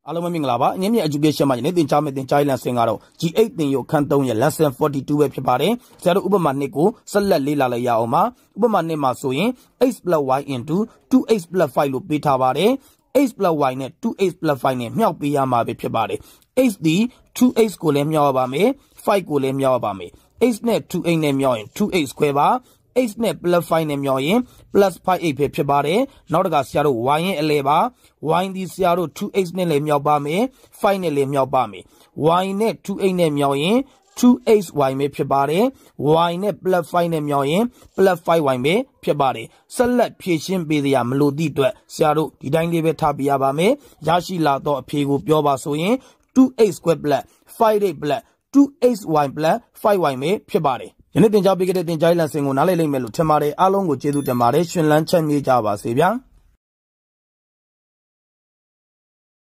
အားလုံးပဲမင်္ဂလာပါအငြင်းမြတ် education မှာယနေ့သင်ကြားမယ့်သင်ကြားရေး lesson ကတော့ G8 သင်ယူခန်း3ရဲ့ lesson 42 ပဲဖြစ်ပါတယ်ဆရာတို့ဥပမာ2ကိုဆက်လက်လေ့လာလိုက်ရအောင်ပါဥပမာ2မှာဆိုရင် x + y into 2x + 5လို့ပေးထားပါတယ် x + y နဲ့ 2x + 5နဲ့မြောက်ပေးရမှာပဲဖြစ်ပါတယ် x ဒီ 2x ကိုလည်းမြောက်ရပါမယ်5ကိုလည်းမြောက်ရပါမယ် x နဲ့ 2x နဲ့မြောက်ရင် 2x square ပါx နဲ့ +5 နဲ့မြောက်ရင် +5x ပဲဖြစ်ပါတယ်နောက်တစ်ခါဆရာတို့ y ရဲ့အလဲပါ y ဒီဆရာတို့ 2x နဲ့လည်းမြောက်ပါမယ်5နဲ့လည်းမြောက်ပါမယ် y နဲ့ 2x နဲ့မြောက်ရင် 2xy ပဲဖြစ်ပါတယ် y နဲ့ +5 နဲ့မြောက်ရင် +5y ပဲဖြစ်ပါတယ်ဆက်လက်ဖြည့်ရှင်းပေးစရာမလိုသည့်အတွက်ဆရာတို့ဒီတိုင်းလေးပဲထားပြရပါမယ်ရရှိလာတော့အဖြေကိုပြောပါဆိုရင် 2x square + 5x + 2xy + 5y ပဲဖြစ်ပါတယ်ယနေ့သင်ကြားပေးခဲ့တဲ့သင်ကြားရေး lesson ကိုနားလည်လိမ့်မယ်လို့ထင်ပါတယ်အားလုံးကိုကျေးဇူးတင်ပါတယ်ရှင်လန်းချမ်းမြေ့ကြပါစေဗျာ